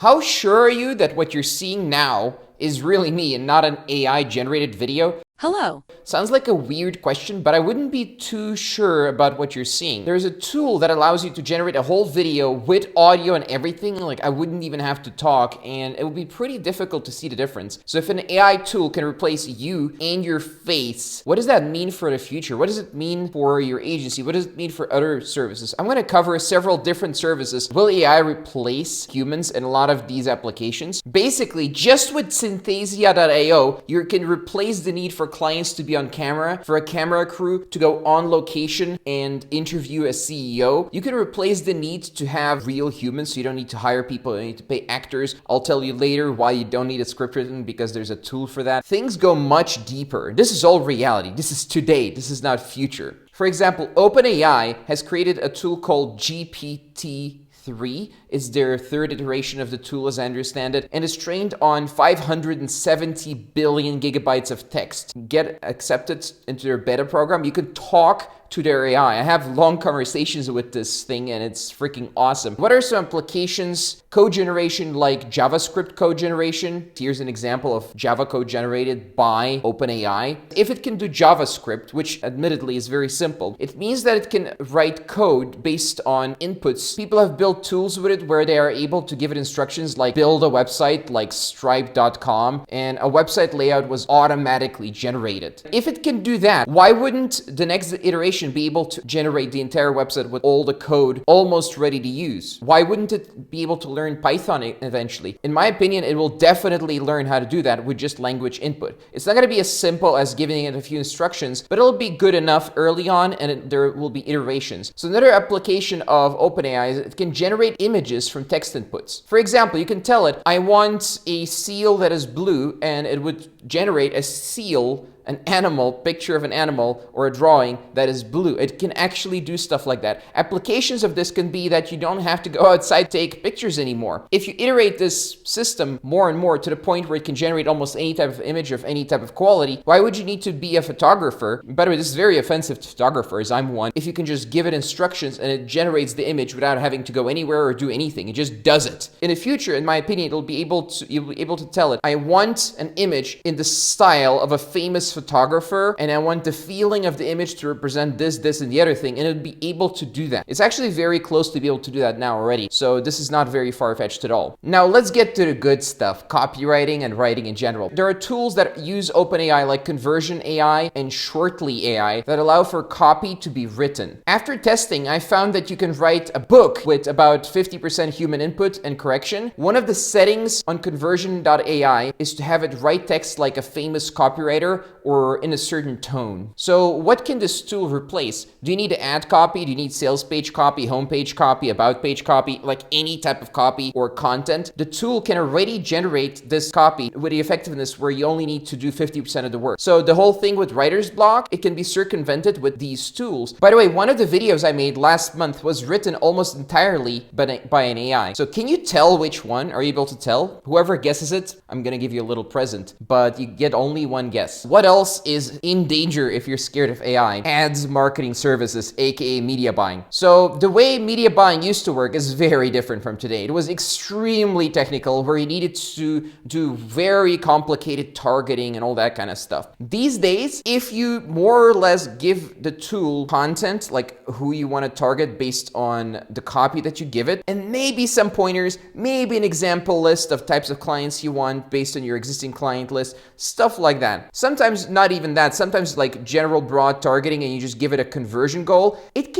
How sure are you that what you're seeing now is really me and not an AI-generated video? Hello. Sounds like a weird question, but I wouldn't be too sure about what you're seeing. There's a tool that allows you to generate a whole video with audio and everything. Like, I wouldn't even have to talk, and it would be pretty difficult to see the difference. So if an AI tool can replace you and your face, what does that mean for the future? What does it mean for your agency? What does it mean for other services? I'm going to cover several different services. Will AI replace humans in a lot of these applications? Basically, just with Synthesia.io, you can replace the need for clients to be on camera, for a camera crew to go on location and interview a CEO. You can replace the need to have real humans, so you don't need to hire people, you don't need to pay actors. I'll tell you later why you don't need a script written, because there's a tool for that. Things go much deeper. This is all reality. This is today. This is not future. For example, OpenAI has created a tool called GPT-3. It's their third iteration of the tool, as I understand it, and is trained on 570 billion gigabytes of text. Get accepted into their beta program. You can talk to their AI. I have long conversations with this thing, and it's freaking awesome. What are some applications? Code generation, like JavaScript code generation. Here's an example of Java code generated by OpenAI. If it can do JavaScript, which admittedly is very simple, it means that it can write code based on inputs. People have built tools with it where they are able to give it instructions like build a website like stripe.com, and a website layout was automatically generated. If it can do that, why wouldn't the next iteration be able to generate the entire website with all the code almost ready to use? Why wouldn't it be able to learn Python eventually? In my opinion, it will definitely learn how to do that with just language input. It's not going to be as simple as giving it a few instructions, but it'll be good enough early on, and there will be iterations. So another application of OpenAI is it can generate images from text inputs. For example, you can tell it, I want a seal that is blue, and it would generate a seal, an animal, picture of an animal, or a drawing that is blue. It can actually do stuff like that. Applications of this can be that you don't have to go outside to take pictures anymore. If you iterate this system more and more to the point where it can generate almost any type of image of any type of quality, why would you need to be a photographer? By the way, this is very offensive to photographers. I'm one. If you can just give it instructions and it generates the image without having to go anywhere or do anything, it just does it. In the future, in my opinion, you'll be able to tell it, I want an image in the style of a famous photographer, and I want the feeling of the image to represent this, and the other thing, and it'll be able to do that. It's actually very close to be able to do that now already, so this is not very far-fetched at all. Now let's get to the good stuff, copywriting and writing in general. There are tools that use OpenAI like Conversion AI and Shortly AI that allow for copy to be written. After testing, I found that you can write a book with about 50% human input and correction. One of the settings on Conversion.ai is to have it write text like a famous copywriter or in a certain tone. So what can this tool replace? Do you need to add copy? Do you need sales page copy, homepage copy, about page copy, like any type of copy or content? The tool can already generate this copy with the effectiveness where you only need to do 50% of the work. So the whole thing with writer's block, it can be circumvented with these tools. By the way, one of the videos I made last month was written almost entirely by an AI. So can you tell which one? Are you able to tell? Whoever guesses it, I'm gonna give you a little present, but you get only one guess. What else is in danger if you're scared of AI? Ads marketing services, aka media buying. So the way media buying used to work is very different from today. It was extremely technical, where you needed to do very complicated targeting and all that kind of stuff. These days, if you more or less give the tool content, like who you want to target based on the copy that you give it, and maybe some pointers, maybe an example list of types of clients you want based on your existing client list, stuff like that. Sometimes not even that, sometimes like general broad targeting, and you just give it a conversion goal. It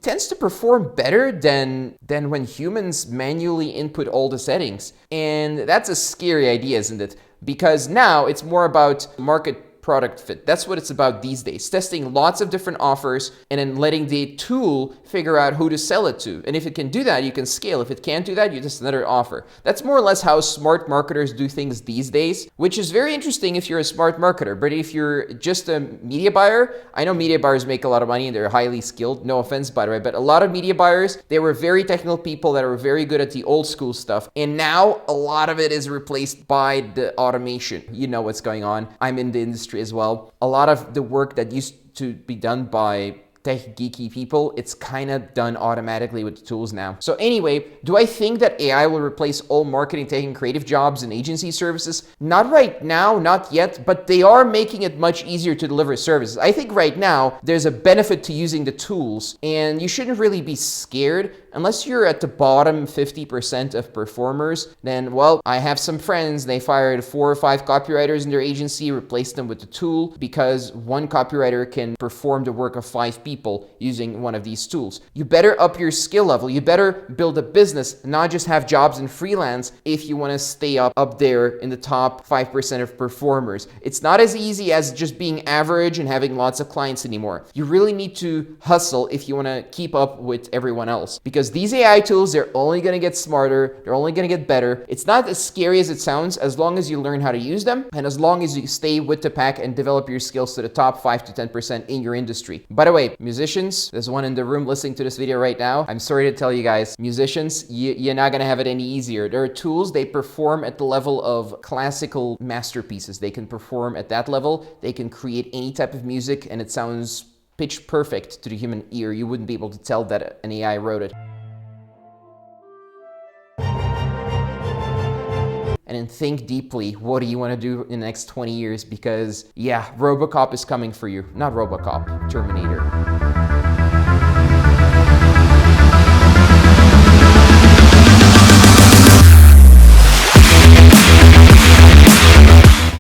tends to perform better than when humans manually input all the settings. And that's a scary idea, isn't it? Because now it's more about market product fit. That's what it's about these days. Testing lots of different offers and then letting the tool figure out who to sell it to. And if it can do that, you can scale. If it can't do that, you just another offer. That's more or less how smart marketers do things these days, which is very interesting if you're a smart marketer. But if you're just a media buyer, I know media buyers make a lot of money and they're highly skilled. No offense, by the way, but a lot of media buyers, they were very technical people that were very good at the old school stuff. And now a lot of it is replaced by the automation. You know what's going on. I'm in the industry as well. A lot of the work that used to be done by tech geeky people, it's kind of done automatically with the tools now. So anyway, do I think that AI will replace all marketing, tech, and creative jobs and agency services? Not right now, not yet, but they are making it much easier to deliver services. I think right now there's a benefit to using the tools, and you shouldn't really be scared. Unless you're at the bottom 50% of performers, then, well, I have some friends, they fired 4 or 5 copywriters in their agency, replaced them with the tool, because one copywriter can perform the work of 5 people using one of these tools. You better up your skill level. You better build a business, not just have jobs and freelance if you want to stay up there in the top 5% of performers. It's not as easy as just being average and having lots of clients anymore. You really need to hustle if you want to keep up with everyone else, because these AI tools, they're only going to get smarter, they're only going to get better. It's not as scary as it sounds as long as you learn how to use them and as long as you stay with the pack and develop your skills to the top 5 to 10% in your industry. By the way, musicians, there's one in the room listening to this video right now. I'm sorry to tell you guys, musicians, you're not going to have it any easier. There are tools, they perform at the level of classical masterpieces. They can perform at that level. They can create any type of music and it sounds pitch perfect to the human ear. You wouldn't be able to tell that an AI wrote it. And then think deeply, what do you want to do in the next 20 years? Because yeah, RoboCop is coming for you. Not RoboCop, Terminator.